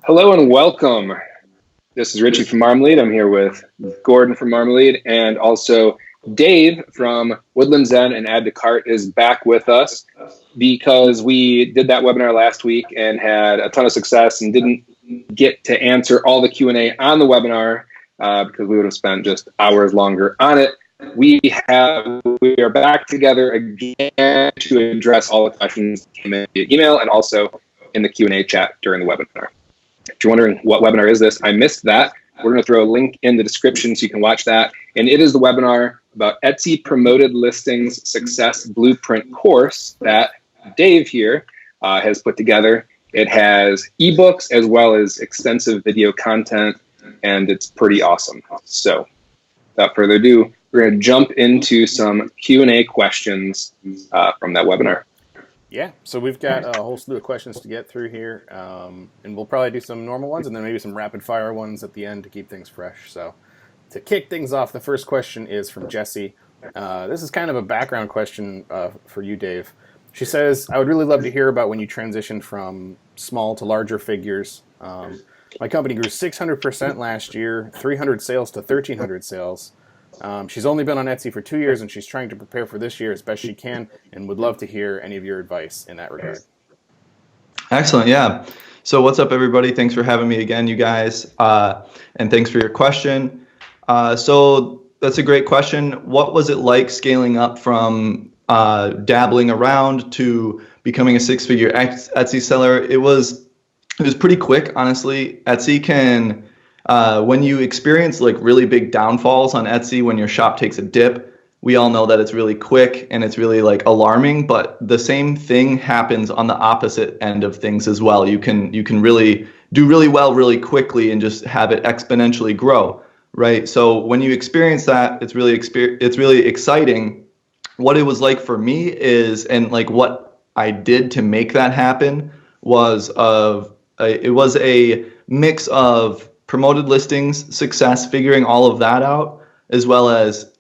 Hello and welcome. This is Richie from Marmalead. I'm here with Gordon from Marmalead, and also Dave from Woodland Zen and Add to Cart is back with us because we did that webinar last week and had a ton of success and didn't get to answer all the Q&A on the webinar because we would have spent just hours longer on it. We are back together again to address all the questions that came in via email and also in the Q&A chat during the webinar. If you're wondering what webinar is this, I missed that. We're going to throw a link in the description so you can watch that. And it is the webinar about Etsy Promoted Listings Success Blueprint course that Dave here has put together. It has ebooks as well as extensive video content, and it's pretty awesome. So without further ado, we're going to jump into some Q&A questions from that webinar. Yeah, so we've got a whole slew of questions to get through here, and we'll probably do some normal ones and then maybe some rapid fire ones at the end to keep things fresh. So to kick things off, the first question is from Jessie. This is kind of a background question for you, Dave. She says, I would really love to hear about when you transitioned from small to larger figures. My company grew 600% last year, 300 sales to 1,300 sales. She's only been on Etsy for 2 years, and she's trying to prepare for this year as best she can, and would love to hear any of your advice in that regard. Excellent, yeah. So what's up, everybody? Thanks for having me again, you guys, and thanks for your question. So that's a great question. What was it like scaling up from dabbling around to becoming a six-figure Etsy seller? It was pretty quick, honestly. Etsy can... when you experience like really big downfalls on Etsy, when your shop takes a dip, we all know that it's really quick and it's really like alarming, but the same thing happens on the opposite end of things as well. You can really do really well really quickly and just have it exponentially grow, right? So when you experience that, it's really exciting. What it was like for me is, and like what I did to make that happen was it was a mix of promoted listings success, figuring all of that out, as well as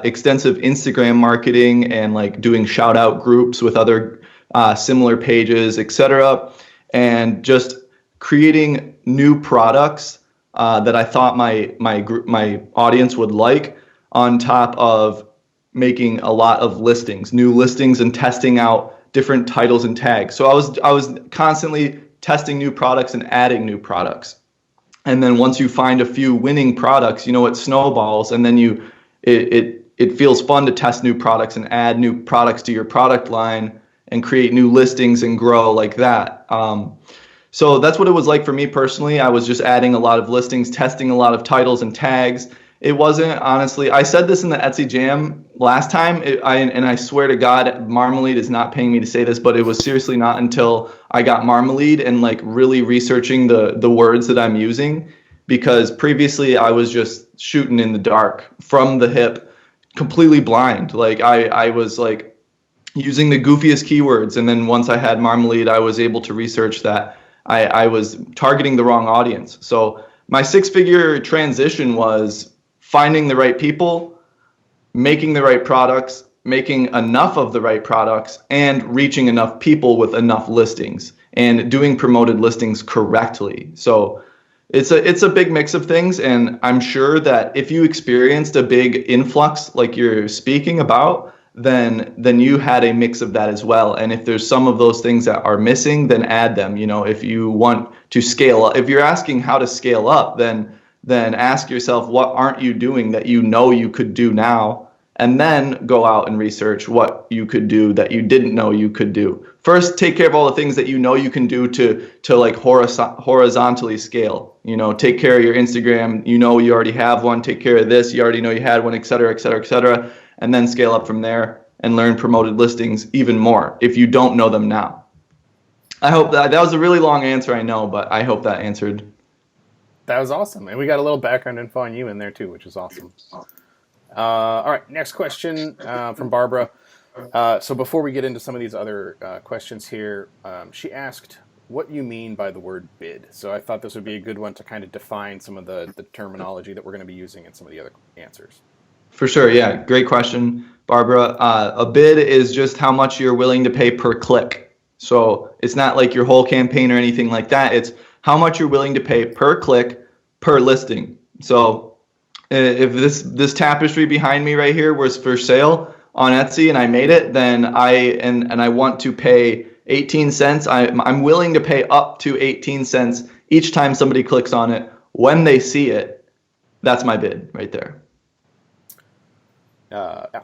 extensive Instagram marketing and like doing shout out groups with other similar pages, etc. And just creating new products that I thought my audience would like, on top of making a lot of new listings and testing out different titles and tags. So I was constantly testing new products and adding new products. And then once you find a few winning products, it snowballs, and then it feels fun to test new products and add new products to your product line and create new listings and grow like that. So that's what it was like for me personally. I was just adding a lot of listings, testing a lot of titles and tags. It wasn't, honestly, I said this in the Etsy Jam last time, and I swear to God, Marmalead is not paying me to say this, but it was seriously not until I got Marmalead and like really researching the words that I'm using, because previously I was just shooting in the dark from the hip, completely blind. Like I was like using the goofiest keywords, and then once I had Marmalead, I was able to research that I was targeting the wrong audience. So my six-figure transition was finding the right people, making the right products, making enough of the right products, and reaching enough people with enough listings, and doing promoted listings correctly. So it's a big mix of things, and I'm sure that if you experienced a big influx like you're speaking about, then you had a mix of that as well. And if there's some of those things that are missing, then add them. If you want to scale up, if you're asking how to scale up, then ask yourself, what aren't you doing that you could do now? And then go out and research what you could do that you didn't know you could do. First, take care of all the things that you can do to like horizontally scale. Take care of your Instagram. You already have one. Take care of this. You already know you had one, et cetera, et cetera, et cetera. And then scale up from there and learn promoted listings even more if you don't know them now. I hope that was a really long answer, I know, but I hope that answered. That was awesome. And we got a little background info on you in there too, which is awesome. All right, next question from Barbara. So before we get into some of these other questions here, she asked what you mean by the word bid. So I thought this would be a good one to kind of define some of the terminology that we're going to be using in some of the other answers. For sure, yeah, great question, Barbara. A bid is just how much you're willing to pay per click. So it's not like your whole campaign or anything like that. It's how much you're willing to pay per click, per listing. So if this tapestry behind me right here was for sale on Etsy and I made it, then I want to pay 18 cents. I'm willing to pay up to 18 cents each time somebody clicks on it when they see it. That's my bid right there.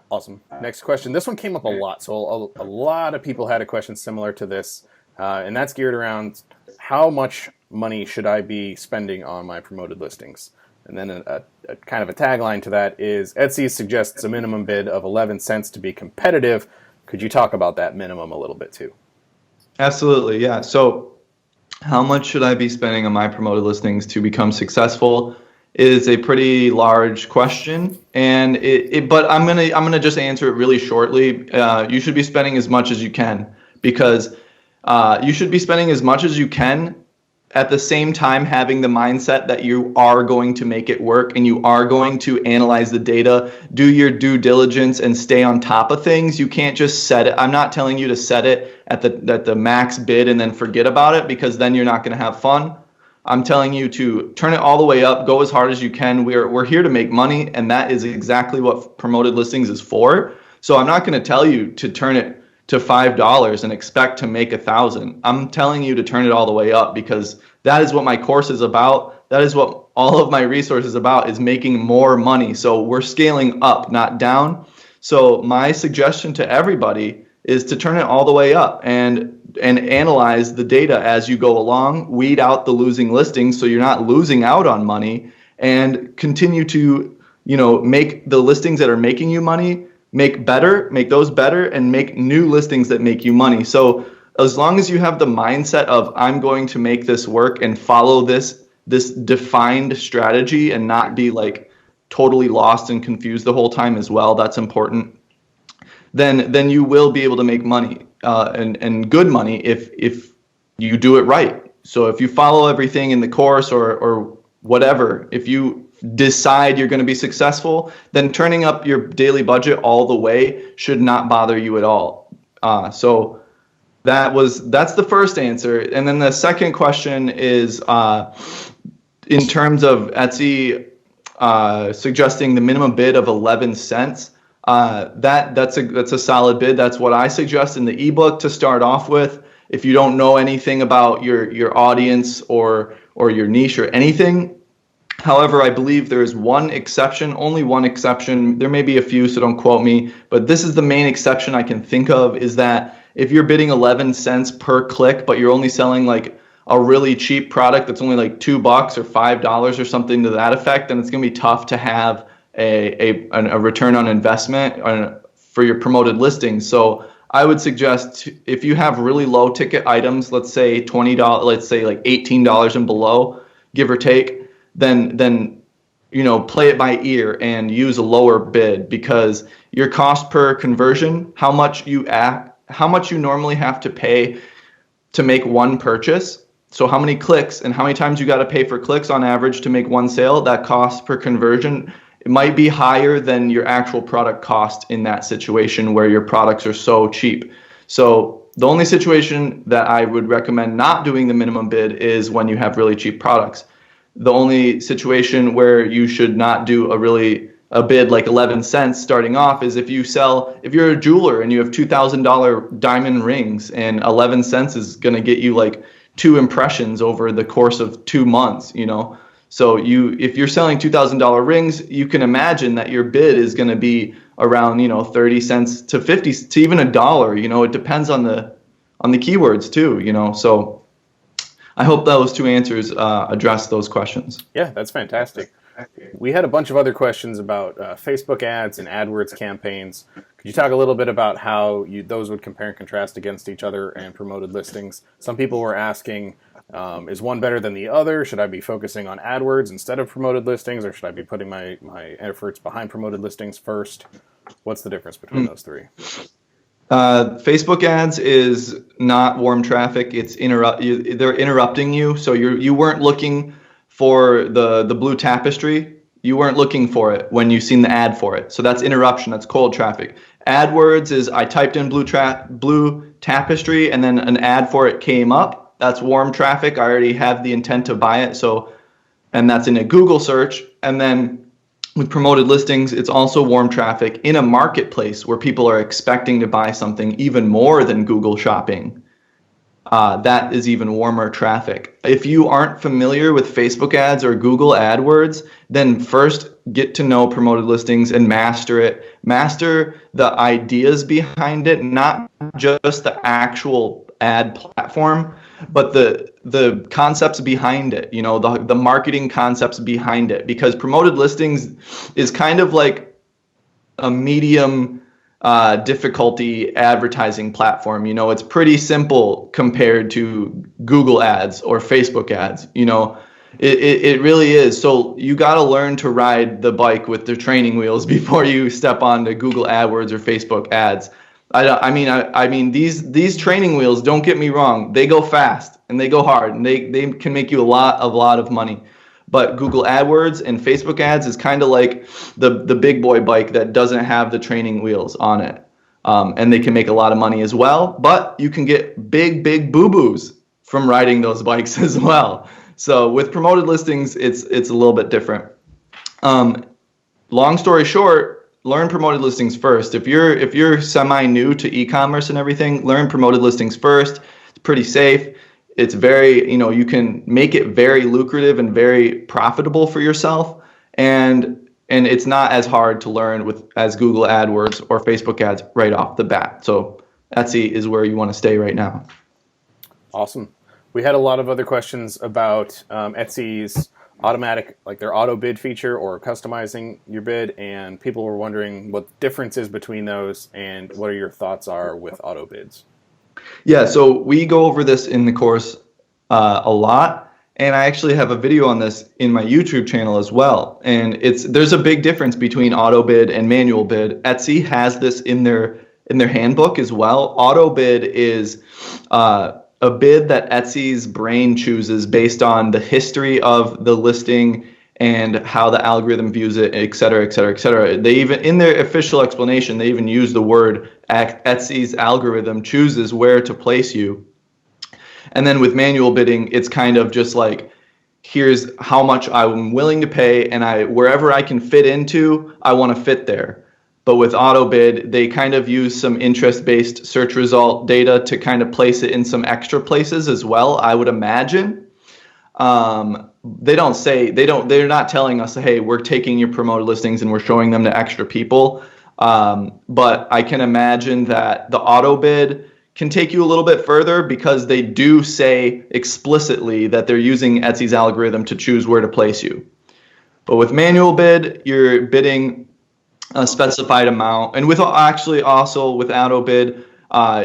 Awesome. Next question. This one came up a lot. So a lot of people had a question similar to this, and that's geared around how much money should I be spending on my promoted listings? And then a kind of a tagline to that is Etsy suggests a minimum bid of 11 cents to be competitive. Could you talk about that minimum a little bit too? Absolutely, yeah. So how much should I be spending on my promoted listings to become successful is a pretty large question, and but I'm gonna just answer it really shortly. You should be spending as much as you can, because you should be spending as much as you can, at the same time having the mindset that you are going to make it work and you are going to analyze the data, do your due diligence, and stay on top of things. You can't just set it. I'm not telling you to set it at the max bid and then forget about it, because then you're not going to have fun. I'm telling you to turn it all the way up, go as hard as you can. We're here to make money, and that is exactly what promoted listings is for. So I'm not going to tell you to turn it to $5 and expect to make 1,000. I'm telling you to turn it all the way up, because that is what my course is about. That is what all of my resources is about, is making more money. So we're scaling up, not down. So my suggestion to everybody is to turn it all the way up and analyze the data as you go along, weed out the losing listings so you're not losing out on money, and continue to, make the listings that are making you money, make those better, and make new listings that make you money. So as long as you have the mindset of I'm going to make this work and follow this defined strategy and not be like totally lost and confused the whole time as well, that's important, then you will be able to make money and good money if you do it right. So if you follow everything in the course or whatever, if you decide you're going to be successful, then turning up your daily budget all the way should not bother you at all. So that's the first answer. And then the second question is in terms of Etsy suggesting the minimum bid of 11 cents. That's a solid bid. That's what I suggest in the ebook to start off with. If you don't know anything about your audience or your niche or anything. However, I believe there is one exception, only one exception. There may be a few, so don't quote me, but this is the main exception I can think of, is that if you're bidding 11 cents per click, but you're only selling like a really cheap product that's only like $2 or $5 or something to that effect, then it's going to be tough to have a return on investment for your promoted listings. So I would suggest, if you have really low ticket items, let's say $20, let's say like $18 and below, give or take, then play it by ear and use a lower bid, because your cost per conversion, how much you normally have to pay to make one purchase. So how many clicks and how many times you got to pay for clicks on average to make one sale, that cost per conversion, it might be higher than your actual product cost in that situation where your products are so cheap. So the only situation that I would recommend not doing the minimum bid is when you have really cheap products. The only situation where you should not do a bid like 11 cents starting off is if you're a jeweler and you have $2,000 diamond rings, and 11 cents is going to get you like 2 impressions over the course of 2 months, So if you're selling $2,000 rings, you can imagine that your bid is going to be around, 30 cents to 50 to even $1. It depends on the keywords too, So I hope those two answers address those questions. Yeah, that's fantastic. We had a bunch of other questions about Facebook ads and AdWords campaigns. Could you talk a little bit about how those would compare and contrast against each other and promoted listings? Some people were asking, is one better than the other? Should I be focusing on AdWords instead of promoted listings, or should I be putting my efforts behind promoted listings first? What's the difference between those three? Facebook ads is not warm traffic. They're interrupting you. So you weren't looking for the blue tapestry. You weren't looking for it when you seen the ad for it. So that's interruption. That's cold traffic. AdWords is I typed in blue tapestry and then an ad for it came up. That's warm traffic. I already have the intent to buy it. So, and that's in a Google search. And then with promoted listings, it's also warm traffic in a marketplace where people are expecting to buy something even more than Google shopping. That is even warmer traffic. If you aren't familiar with Facebook ads or Google AdWords, then first get to know promoted listings and master it. Master the ideas behind it, not just the actual ad platform, but the concepts behind it, you know, the marketing concepts behind it. Because promoted listings is kind of like a medium difficulty advertising platform. You know, it's pretty simple compared to Google ads or Facebook ads. You know, it really is. So you got to learn to ride the bike with the training wheels before you step onto Google AdWords or Facebook ads. I mean, these training wheels, don't get me wrong, they go fast and they go hard and they can make you a lot of money. But Google AdWords and Facebook ads is kind of like the big boy bike that doesn't have the training wheels on it. And they can make a lot of money as well, but you can get big boo-boos from riding those bikes as well. So with promoted listings, it's a little bit different. Long story short, learn promoted listings first. If you're semi-new to e-commerce and everything, learn promoted listings first. It's pretty safe. It's very, you know, you can make it very lucrative and very profitable for yourself. And it's not as hard to learn as Google AdWords or Facebook ads right off the bat. So Etsy is where you want to stay right now. Awesome. We had a lot of other questions about Etsy's automatic, like their auto bid feature or customizing your bid. And people were wondering what the difference is between those and what your thoughts are with auto bids. Yeah, so we go over this in the course a lot, and I actually have a video on this in my YouTube channel as well. And there's a big difference between auto bid and manual bid. Etsy has this in their handbook as well. Auto bid is a bid that Etsy's brain chooses based on the history of the listing and how the algorithm views it, et cetera, et cetera, et cetera. They even, in their official explanation, they even use the word Etsy's algorithm chooses where to place you. And then with manual bidding, it's kind of just like, here's how much I'm willing to pay, and wherever I can fit into, I want to fit there. But with auto bid, they kind of use some interest-based search result data to kind of place it in some extra places as well, I would imagine. They're not telling us, hey, we're taking your promoted listings and we're showing them to extra people. But I can imagine that the auto bid can take you a little bit further because they do say explicitly that they're using Etsy's algorithm to choose where to place you. But with manual bid, you're bidding a specified amount. And with auto bid,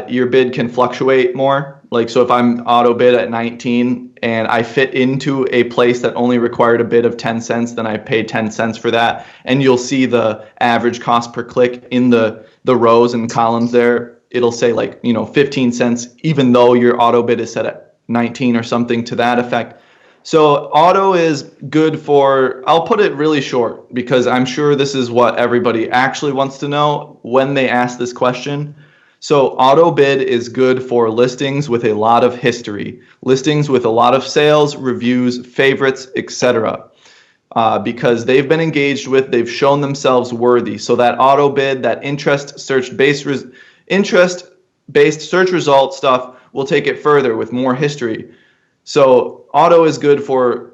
your bid can fluctuate more. Like, so if I'm auto bid at 19 and I fit into a place that only required a bid of 10 cents, then I pay 10 cents for that. And you'll see the average cost per click in the rows and columns there. It'll say 15 cents, even though your auto bid is set at 19 or something to that effect. So auto is good for, I'll put it really short because I'm sure this is what everybody actually wants to know when they ask this question. So auto bid is good for listings with a lot of history, listings with a lot of sales, reviews, favorites, etc. Because they've been engaged with, they've shown themselves worthy. So that auto bid, that interest-based search result stuff will take it further with more history. So auto is good for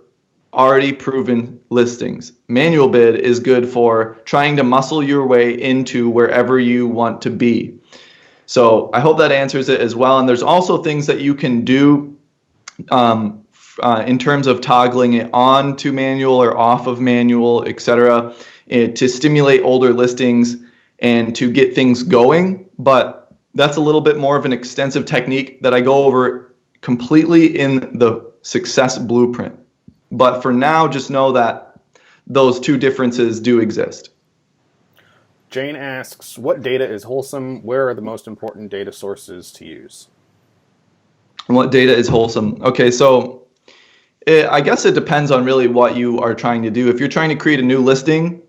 already proven listings. Manual bid is good for trying to muscle your way into wherever you want to be. So I hope that answers it as well. And there's also things that you can do in terms of toggling it on to manual or off of manual, etc., to stimulate older listings and to get things going. But that's a little bit more of an extensive technique that I go over completely in the success blueprint. But for now, just know that those two differences do exist. Jane asks, what data is wholesome? Where are the most important data sources to use? And what data is wholesome? Okay, so I guess it depends on really what you are trying to do. If you're trying to create a new listing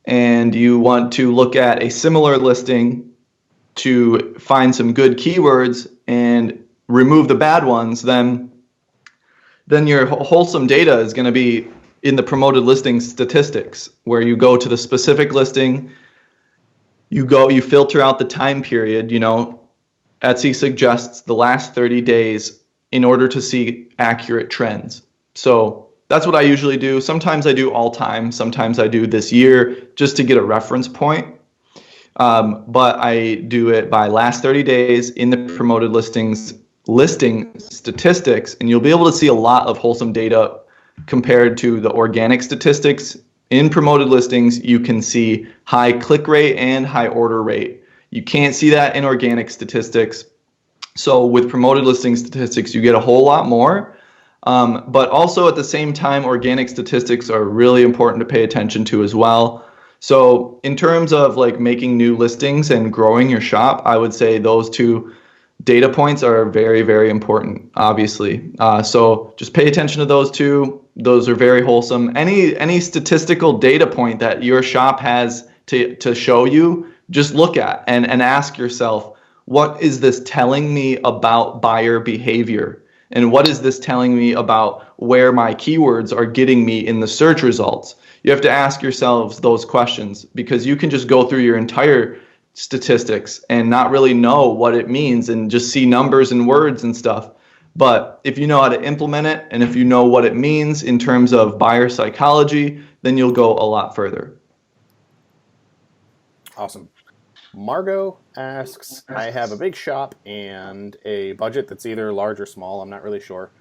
and you want to look at a similar listing to find some good keywords and remove the bad ones, then your wholesome data is going to be in the promoted listing statistics, where you go to the specific listing, you filter out the time period. Etsy suggests the last 30 days in order to see accurate trends. So that's what I usually do. Sometimes I do all time, sometimes I do this year, just to get a reference point. But I do it by last 30 days in the promoted listings listing statistics, and you'll be able to see a lot of wholesome data compared to the organic statistics. In promoted listings, you can see high click rate and high order rate. You can't see that in organic statistics. So with promoted listing statistics, you get a whole lot more. But also at the same time, organic statistics are really important to pay attention to as well. So in terms of like making new listings and growing your shop, I would say those two data points are very, very important, obviously. So just pay attention to those two. Those are very wholesome. Any statistical data point that your shop has to show you, just look at and ask yourself, what is this telling me about buyer behavior? And what is this telling me about where my keywords are getting me in the search results? You have to ask yourselves those questions, because you can just go through your entire statistics and not really know what it means and just see numbers and words and stuff. But if you know how to implement it, and if you know what it means in terms of buyer psychology, then you'll go a lot further. Awesome. Margot asks, I have a big shop and a budget that's either large or small, I'm not really sure,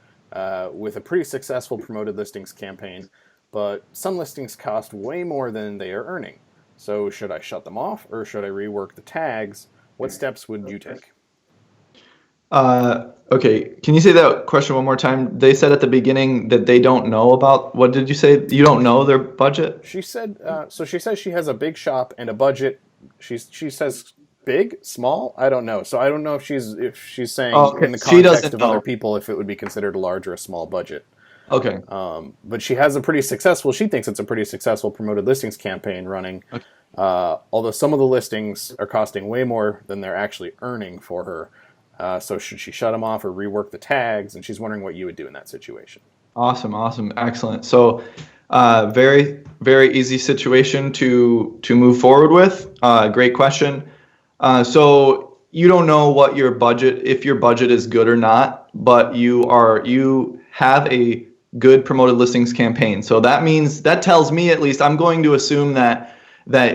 with a pretty successful promoted listings campaign, but some listings cost way more than they are earning. So should I shut them off, or should I rework the tags? What steps would you take? Okay, can you say that question one more time? They said at the beginning that they don't know about, what did you say? You don't know their budget? She said, so she says she has a big shop and a budget. She says big, small, I don't know. So I don't know if she's saying in the context of other people if it would be considered a large or a small budget. Okay. But she has she thinks it's a pretty successful promoted listings campaign running. Okay. Although some of the listings are costing way more than they're actually earning for her. So should she shut them off or rework the tags? And she's wondering what you would do in that situation. Awesome. Excellent. So very, very easy situation to move forward with. Great question. So you don't know what your budget, if your budget is good or not, but you have a good promoted listings campaign. So that tells me, at least, I'm going to assume that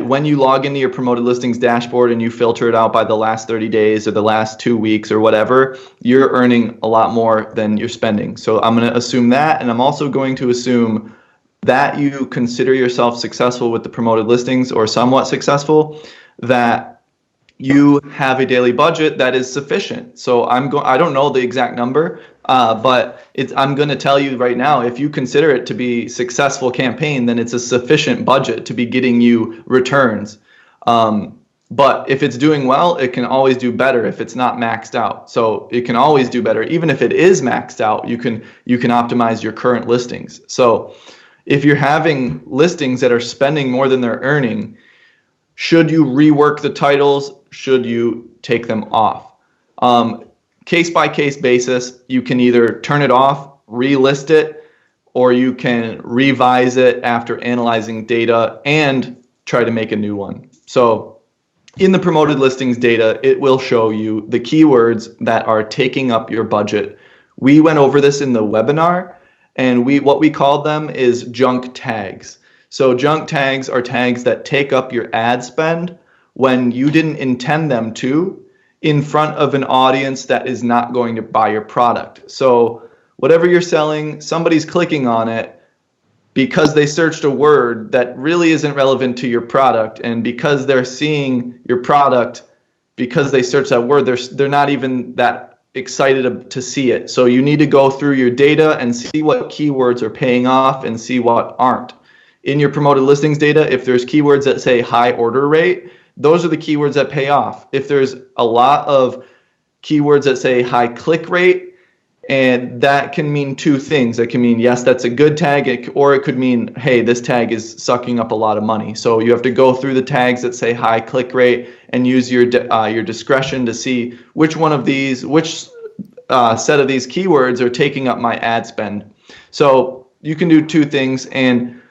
when you log into your promoted listings dashboard and you filter it out by the last 30 days or the last 2 weeks or whatever, you're earning a lot more than you're spending. So I'm going to assume that, and I'm also going to assume that you consider yourself successful with the promoted listings, or somewhat successful, that you have a daily budget that is sufficient. So I don't know the exact number, but I'm going to tell you right now, if you consider it to be a successful campaign, then it's a sufficient budget to be getting you returns. But if it's doing well, it can always do better if it's not maxed out. So it can always do better. Even if it is maxed out, you can optimize your current listings. So if you're having listings that are spending more than they're earning, should you rework the titles? Should you take them off? Case by case basis, you can either turn it off, relist it, or you can revise it after analyzing data and try to make a new one. So in the promoted listings data, it will show you the keywords that are taking up your budget. We went over this in the webinar, and what we called them is junk tags. So junk tags are tags that take up your ad spend when you didn't intend them to, in front of an audience that is not going to buy your product. So whatever you're selling, somebody's clicking on it because they searched a word that really isn't relevant to your product, and because they're seeing your product, because they searched that word, they're not even that excited to see it. So you need to go through your data and see what keywords are paying off and see what aren't. In your promoted listings data, if there's keywords that say high order rate, those are the keywords that pay off. If there's a lot of keywords that say high click rate, and that can mean two things. It can mean, yes, that's a good tag, or it could mean, hey, this tag is sucking up a lot of money. So you have to go through the tags that say high click rate and use your discretion to see which one of these, which set of these keywords are taking up my ad spend. So you can do two things. And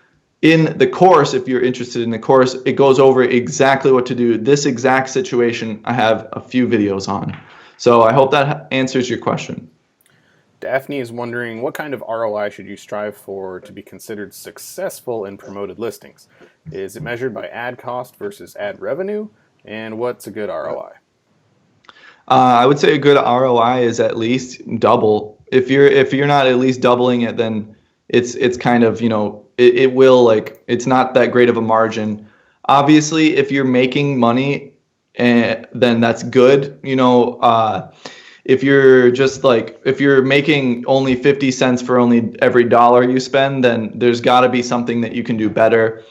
in the course, if you're interested in the course, it goes over exactly what to do. This exact situation, I have a few videos on. So I hope that answers your question. Daphne is wondering, what kind of ROI should you strive for to be considered successful in promoted listings? Is it measured by ad cost versus ad revenue? And what's a good ROI? I would say a good ROI is at least double. If you're not at least doubling it, then it's kind of, it will, like, it's not that great of a margin. Obviously, if you're making money, then that's good. If you're just like, if you're making only 50 cents for only every dollar you spend, then there's got to be something that you can do better.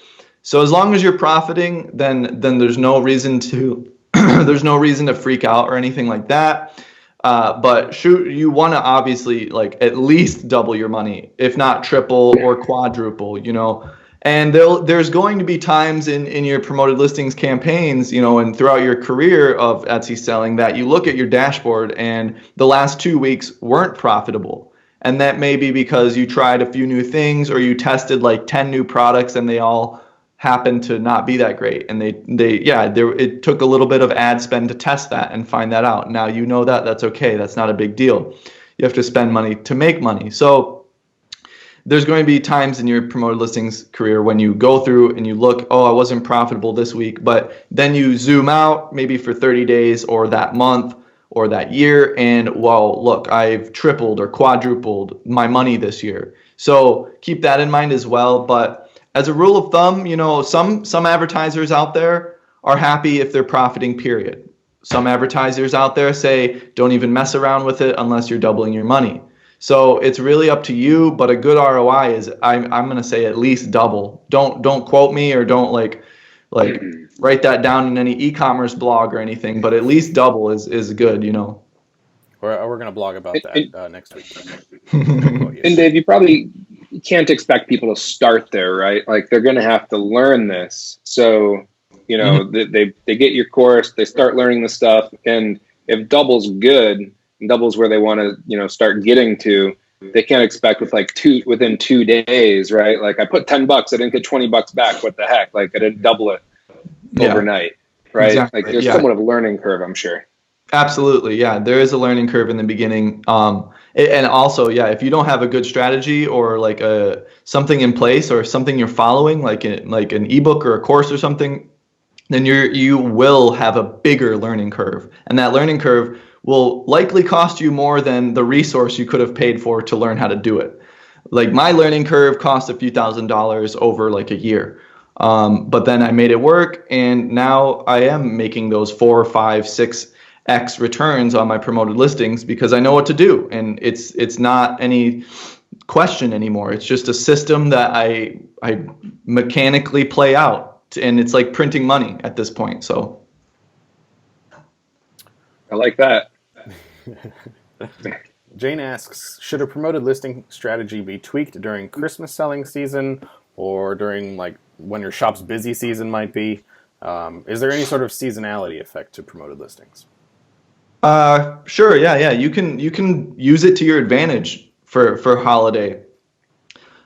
So as long as you're profiting, then there's no reason to there's no reason to freak out or anything like that. But you want to obviously, like, at least double your money, if not triple or quadruple, And there's going to be times in your promoted listings campaigns, and throughout your career of Etsy selling, that you look at your dashboard and the last 2 weeks weren't profitable. And that may be because you tried a few new things, or you tested like 10 new products and they all happened to not be that great. And it took a little bit of ad spend to test that and find that out. Now that's okay. That's not a big deal. You have to spend money to make money. So there's going to be times in your promoted listings career when you go through and you look, oh, I wasn't profitable this week, but then you zoom out maybe for 30 days or that month or that year, and, well, look, I've tripled or quadrupled my money this year. So keep that in mind as well. But as a rule of thumb, some advertisers out there are happy if they're profiting, period. Some advertisers out there say, don't even mess around with it unless you're doubling your money. So it's really up to you, but a good ROI is, I'm going to say, at least double. Don't quote me, or don't like write that down in any e-commerce blog or anything, but at least double is good, We're going to blog about that next week. And Dave, you can't expect people to start there, right? Like, they're going to have to learn this. So, they get your course, they start learning the stuff, and if double's good, and double's where they want to, start getting to, they can't expect within 2 days, right? Like, I put $10, I didn't get $20 back. What the heck? Like, I didn't double it overnight, right? Exactly. Like, there's somewhat of a learning curve, I'm sure. Absolutely, yeah. There is a learning curve in the beginning, and also, yeah, if you don't have a good strategy or like something in place or something you're following, like an ebook or a course or something, then you will have a bigger learning curve, and that learning curve will likely cost you more than the resource you could have paid for to learn how to do it. Like, my learning curve cost a few $1,000s over like a year. But then I made it work, and now I am making those 4, 5, 6x returns on my promoted listings because I know what to do, and it's not any question anymore. It's just a system that I mechanically play out, and it's like printing money at this point. So I like that. Jane asks, should a promoted listing strategy be tweaked during Christmas selling season or during, like, when your shop's busy season might be? Is there any sort of seasonality effect to promoted listings? Sure. Yeah. You can use it to your advantage for holiday.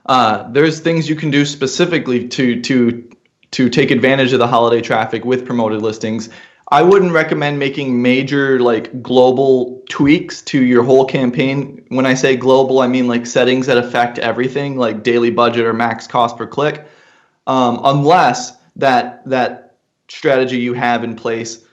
There's things you can do specifically to take advantage of the holiday traffic with promoted listings. I wouldn't recommend making major, like, global tweaks to your whole campaign. When I say global, I mean like settings that affect everything, like daily budget or max cost per click, unless that strategy you have in place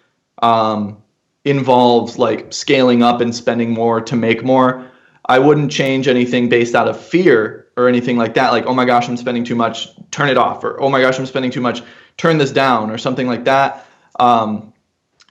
involves like scaling up and spending more to make more. I wouldn't change anything based out of fear or anything like that. Like, oh my gosh, I'm spending too much, turn it off. Or, oh my gosh, I'm spending too much, turn this down, or something like that.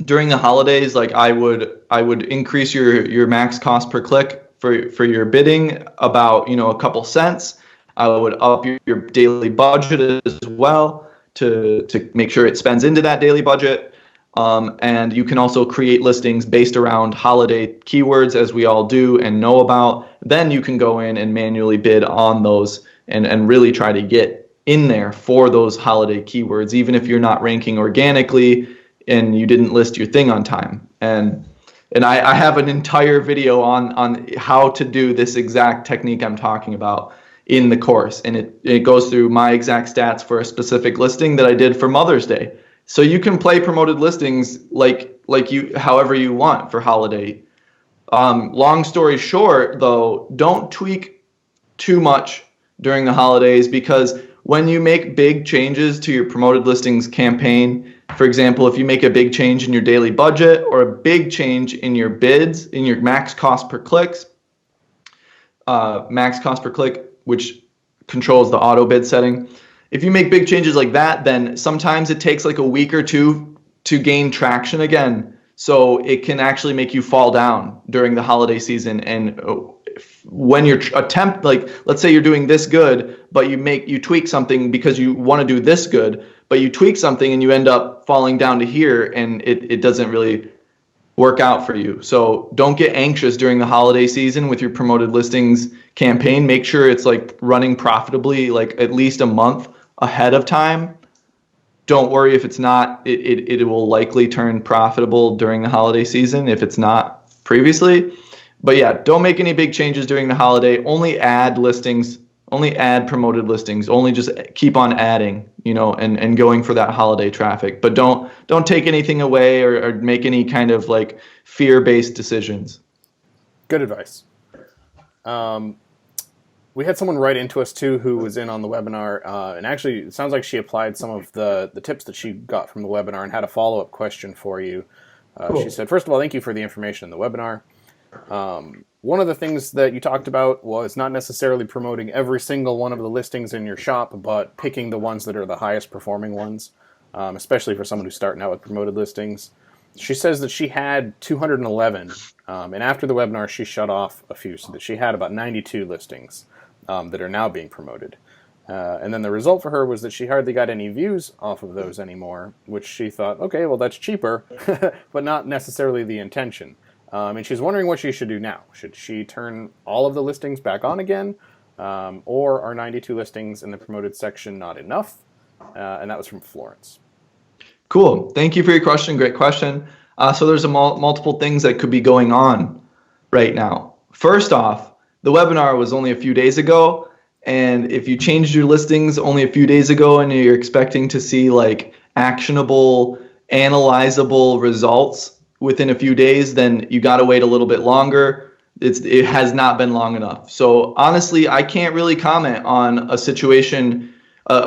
During the holidays, like, I would increase your max cost per click for your bidding about, a couple cents. I would up your daily budget as well to make sure it spends into that daily budget. And you can also create listings based around holiday keywords, as we all do and know about. Then you can go in and manually bid on those and really try to get in there for those holiday keywords, even if you're not ranking organically and you didn't list your thing on time. And And I have an entire video on how to do this exact technique I'm talking about in the course. And it goes through my exact stats for a specific listing that I did for Mother's Day. So you can play promoted listings like you however you want for holiday. Long story short, though, don't tweak too much during the holidays, because when you make big changes to your promoted listings campaign, for example, if you make a big change in your daily budget or a big change in your bids, in your max cost per click, which controls the auto bid setting. If you make big changes like that, then sometimes it takes like a week or two to gain traction again. So it can actually make you fall down during the holiday season. And when you're let's say you're doing this good, but you tweak something because you want to do this good, but you tweak something and you end up falling down to here, and it doesn't really work out for you. So don't get anxious during the holiday season with your promoted listings campaign. Make sure it's like running profitably, like at least a month ahead of time. Don't worry if it's not. It will likely turn profitable during the holiday season if it's not previously. But yeah, don't make any big changes during the holiday. Only add listings, only add promoted listings, only just keep on adding, and going for that holiday traffic. But don't take anything away or make any kind of like fear-based decisions. Good advice. We had someone write into us too who was in on the webinar, and actually it sounds like she applied some of the tips that she got from the webinar and had a follow-up question for you. Cool. She said, first of all, thank you for the information in the webinar. One of the things that you talked about was not necessarily promoting every single one of the listings in your shop, but picking the ones that are the highest performing ones, especially for someone who's starting out with promoted listings. She says that she had 211, and after the webinar she shut off a few, so that she had about 92 listings that are now being promoted. And then the result for her was that she hardly got any views off of those anymore, which she thought, okay, well that's cheaper, but not necessarily the intention. And she's wondering what she should do now. Should she turn all of the listings back on again? Or are 92 listings in the promoted section not enough? And that was from Florence. Cool. Thank you for your question. Great question. So there's multiple things that could be going on right now. First off, the webinar was only a few days ago. And if you changed your listings only a few days ago and you're expecting to see like actionable, analyzable results within a few days, then you got to wait a little bit longer. It has not been long enough. So honestly, I can't really comment on a situation,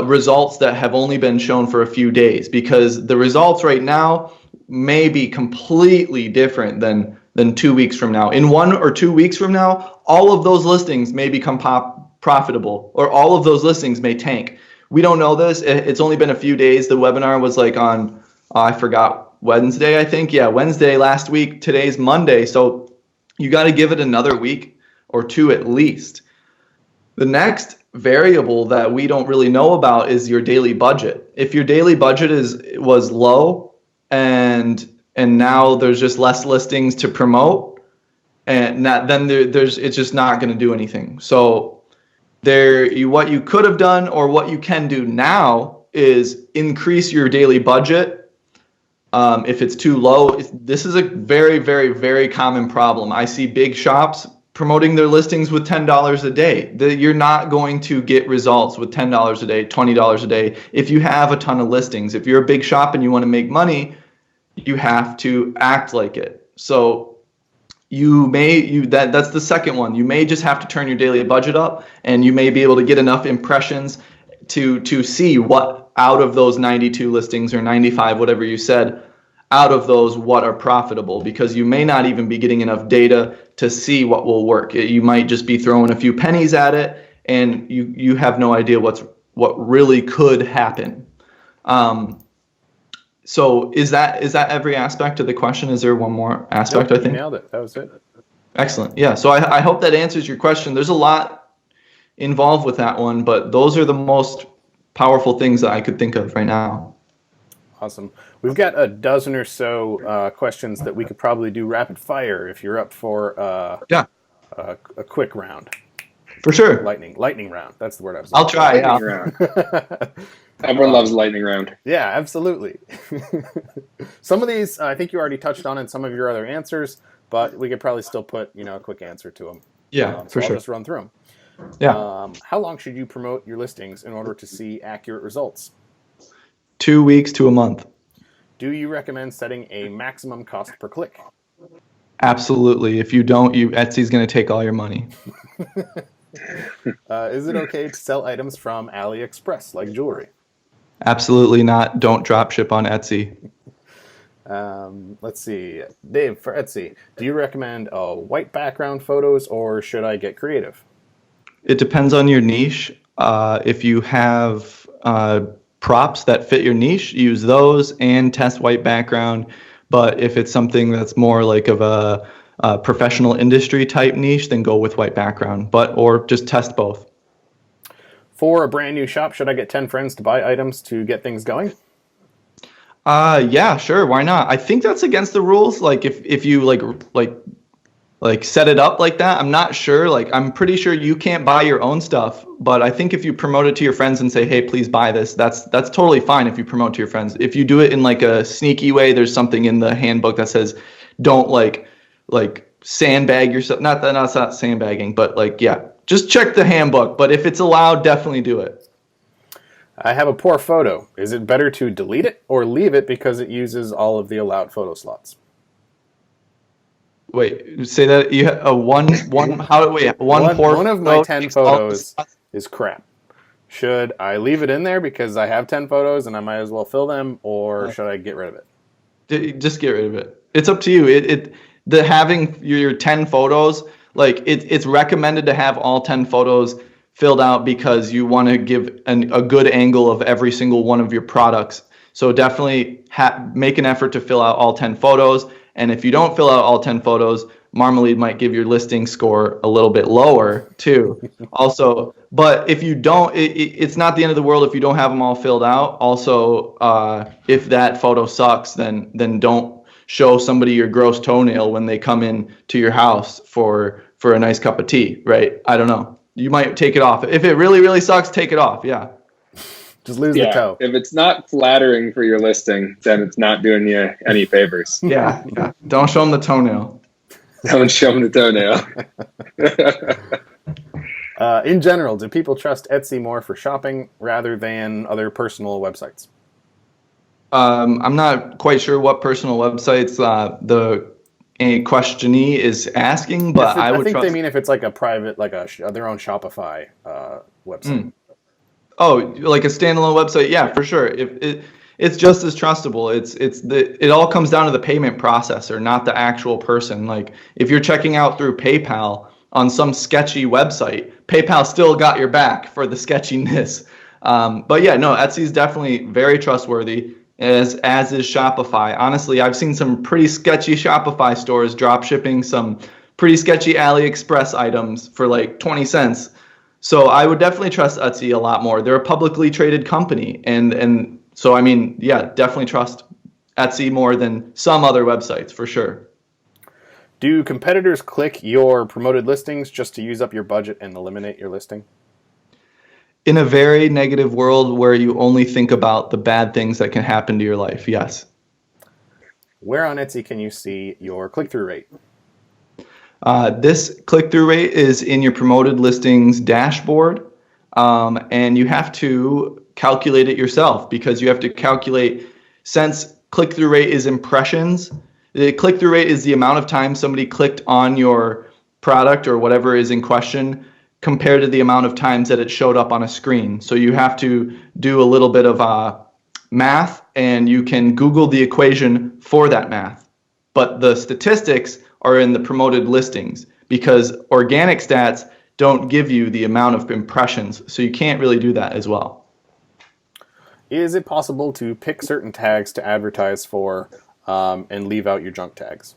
results that have only been shown for a few days, because the results right now may be completely different than 2 weeks from now. In 1 or 2 weeks from now, all of those listings may become profitable, or all of those listings may tank. We don't know this. It's only been a few days. The webinar was like on, I forgot, Wednesday, I think. Yeah, Wednesday last week. Today's Monday. So you got to give it another week or two at least. The next variable that we don't really know about is your daily budget. If your daily budget was low and now there's just less listings to promote, and then it's just not going to do anything. So what you could have done, or what you can do now, is increase your daily budget. If it's too low, this is a very, very, very common problem. I see big shops promoting their listings with $10 a day. You're not going to get results with $10 a day, $20 a day if you have a ton of listings. If you're a big shop and you want to make money, you have to act like it. So that's the second one. You may just have to turn your daily budget up, and you may be able to get enough impressions to see what out of those 92 listings, or 95, whatever you said, out of those, what are profitable, because you may not even be getting enough data to see what will work. You might just be throwing a few pennies at it, and you have no idea what really could happen. So is that every aspect of the question? Is there one more aspect? Nope, I think you nailed it. That was it. Excellent. Yeah. So I hope that answers your question. There's a lot involved with that one, but those are the most powerful things that I could think of right now. Awesome. We've got a dozen or so questions that we could probably do rapid fire if you're up for a quick round. For sure. Lightning round. That's the word I was looking for. I'll try. Yeah. Everyone loves lightning round. Yeah, absolutely. Some of these I think you already touched on in some of your other answers. but we could probably still put, a quick answer to them. Yeah, So for I'll sure. just run through them. Yeah. How long should you promote your listings in order to see accurate results? 2 weeks to a month. Do you recommend setting a maximum cost per click? Absolutely. If you don't, Etsy's going to take all your money. Is it okay to sell items from AliExpress, like jewelry? Absolutely not. Don't drop ship on Etsy. Let's see. Dave, for Etsy, do you recommend white background photos, or should I get creative? It depends on your niche. If you have props that fit your niche, use those and test white background. But if it's something that's more like of a professional industry type niche, then go with white background. Or just test both. For a brand new shop, should I get 10 friends to buy items to get things going? Yeah, sure. Why not? I think that's against the rules. Like if you like set it up like that, I'm not sure. Like I'm pretty sure you can't buy your own stuff, but I think if you promote it to your friends and say, "Hey, please buy this," that's totally fine if you promote to your friends. If you do it in like a sneaky way, there's something in the handbook that says don't like sandbag yourself. Not that that's not sandbagging, but just check the handbook. But if it's allowed, definitely do it. I have a poor photo. Is it better to delete it or leave it because it uses all of the allowed photo slots? Wait, say that you have one of my 10 photos is crap. Should I leave it in there because I have 10 photos and I might as well fill them, or should I get rid of it? Just get rid of it. It's up to you. Having your 10 photos, it's recommended to have all 10 photos filled out because you want to give a good angle of every single one of your products. So definitely make an effort to fill out all 10 photos. And if you don't fill out all 10 photos, Marmalead might give your listing score a little bit lower too. Also, but if you don't, it's not the end of the world if you don't have them all filled out. Also, if that photo sucks, then don't show somebody your gross toenail when they come in to your house for a nice cup of tea, right? I don't know. You might take it off. If it really, really sucks, take it off. Yeah. Just lose the toe. If it's not flattering for your listing, then it's not doing you any favors. Yeah. Don't show them the toenail. Don't show them the toenail. In general, do people trust Etsy more for shopping rather than other personal websites? I'm not quite sure what personal websites the questionee is asking, but I think they mean if it's like a private, like their own Shopify website. Oh, like a standalone website? Yeah, for sure. It's just as trustable. It all comes down to the payment processor, not the actual person. Like if you're checking out through PayPal on some sketchy website, PayPal still got your back for the sketchiness. But yeah, no, Etsy is definitely very trustworthy, as is Shopify. Honestly, I've seen some pretty sketchy Shopify stores drop shipping some pretty sketchy AliExpress items for like 20 cents. So I would definitely trust Etsy a lot more. They're a publicly traded company. And so, I mean, yeah, definitely trust Etsy more than some other websites for sure. Do competitors click your promoted listings just to use up your budget and eliminate your listing? In a very negative world where you only think about the bad things that can happen to your life, yes. Where on Etsy can you see your click-through rate? This click-through rate is in your promoted listings dashboard, and you have to calculate it yourself because you have to calculate, since click-through rate is impressions, the click-through rate is the amount of time somebody clicked on your product or whatever is in question compared to the amount of times that it showed up on a screen. So you have to do a little bit of math, and you can Google the equation for that math. But the statistics are in the promoted listings because organic stats don't give you the amount of impressions, so you can't really do that as well. Is it possible to pick certain tags to advertise for and leave out your junk tags?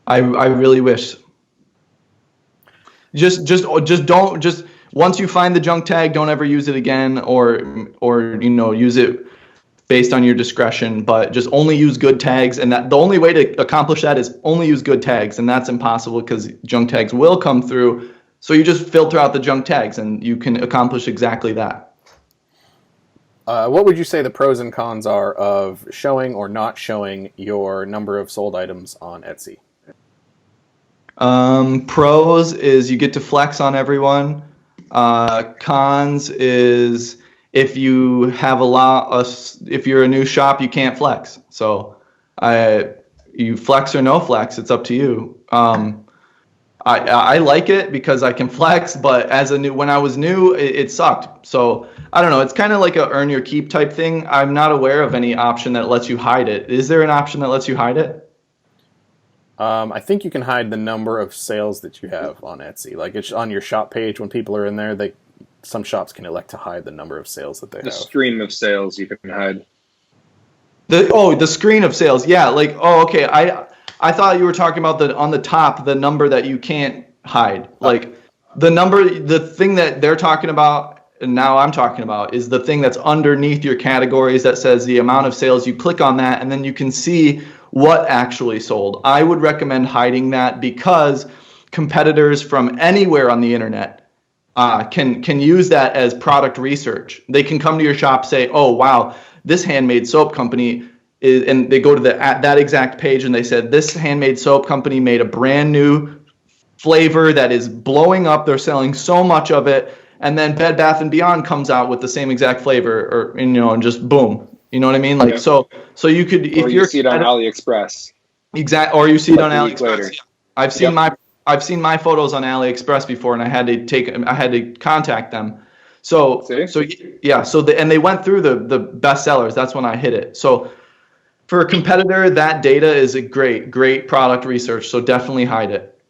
I really wish. Just once you find the junk tag, don't ever use it again, or use it based on your discretion, but just only use good tags. And that the only way to accomplish that is only use good tags, and that's impossible because junk tags will come through. So you just filter out the junk tags, and you can accomplish exactly that. What would you say the pros and cons are of showing or not showing your number of sold items on Etsy? Pros is you get to flex on everyone. Cons is if you have if you're a new shop, you can't flex. So you flex or no flex, it's up to you. I like it because I can flex, but when I was new, it sucked. So I don't know. It's kind of like a earn your keep type thing. I'm not aware of any option that lets you hide it. Is there an option that lets you hide it? I think you can hide the number of sales that you have on Etsy. Like it's on your shop page when people are in there. Some shops can elect to hide the number of sales that they have. The stream of sales you can hide. The screen of sales. Yeah. Like, oh, okay. I thought you were talking about on the top, the number that you can't hide. Like the thing that they're talking about, and now I'm talking about, is the thing that's underneath your categories that says the amount of sales. You click on that, and then you can see what actually sold. I would recommend hiding that because competitors from anywhere on the internet can use that as product research. They can come to your shop, say, oh, wow, this handmade soap company is, and they go to that exact page and they said, this handmade soap company made a brand new flavor that is blowing up. They're selling so much of it. And then Bed Bath & Beyond comes out with the same exact flavor and just boom. You know what I mean? Like, so you could, if you see it on AliExpress. Exactly. Or you see it on AliExpress. Later. I've seen my photos on AliExpress before, and I had to contact them. And they went through the best sellers. That's when I hit it. So for a competitor, that data is a great product research. So definitely hide it.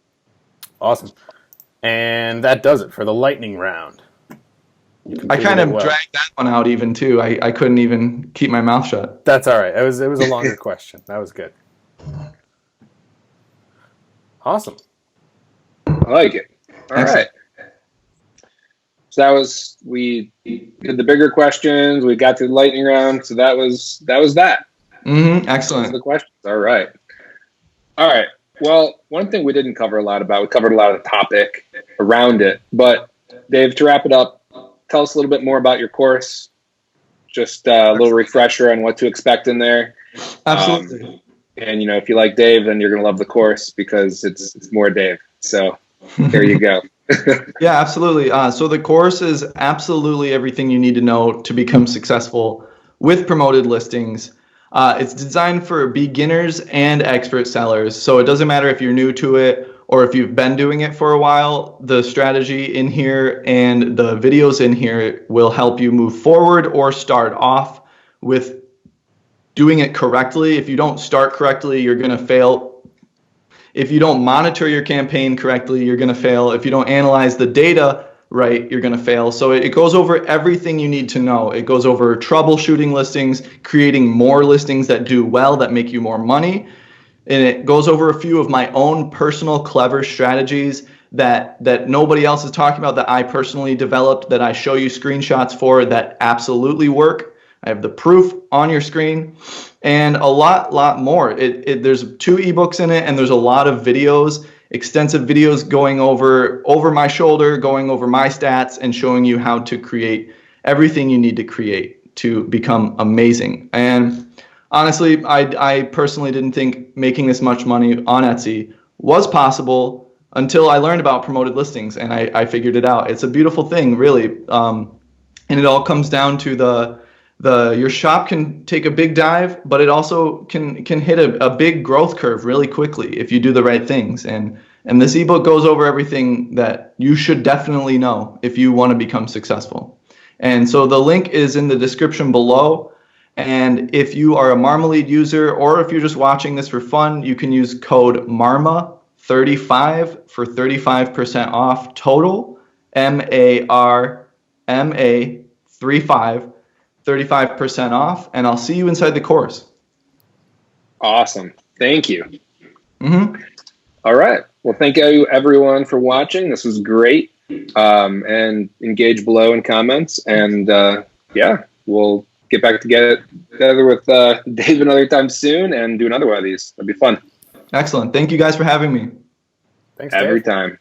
Awesome. And that does it for the lightning round. I kind of dragged that one out even too. I couldn't even keep my mouth shut. That's all right. It was a longer question. That was good. Awesome. I like it. All right. So we did the bigger questions. We got to the lightning round. So that was that. Mm-hmm. Excellent. The questions. All right. Well, one thing we didn't cover a lot about, we covered a lot of the topic around it, but Dave, to wrap it up, tell us a little bit more about your course. Just a little refresher on what to expect in there. Absolutely. And if you like Dave, then you're going to love the course because it's more Dave. So there you go. Yeah, absolutely. So the course is absolutely everything you need to know to become successful with promoted listings. It's designed for beginners and expert sellers. So it doesn't matter if you're new to it or if you've been doing it for a while. The strategy in here and the videos in here will help you move forward or start off with doing it correctly. If you don't start correctly, you're going to fail. If you don't monitor your campaign correctly, you're going to fail. If you don't analyze the data right, you're going to fail. So it goes over everything you need to know. It goes over troubleshooting listings, creating more listings that do well, that make you more money. And it goes over a few of my own personal clever strategies that nobody else is talking about, that I personally developed, that I show you screenshots for, that absolutely work. I have the proof on your screen, and a lot more. There's 2 ebooks in it, and there's a lot of videos, extensive videos going over my shoulder, going over my stats, and showing you how to create everything you need to create to become amazing. And honestly, I personally didn't think making this much money on Etsy was possible until I learned about promoted listings, and I figured it out. It's a beautiful thing, really. And it all comes down to your shop can take a big dive, but it also can hit a big growth curve really quickly if you do the right things. And this ebook goes over everything that you should definitely know if you want to become successful. And so the link is in the description below. And if you are a Marmalead user, or if you're just watching this for fun, you can use code MARMA35 for 35% off total. MARMA35, 35% off, and I'll see you inside the course. Awesome. Thank you. Mm-hmm. All right. Well, thank you everyone for watching. This was great. And engage below in comments. And we'll get back together with Dave another time soon and do another one of these. It'll be fun. Excellent. Thank you guys for having me. Thanks, Dave. Every time.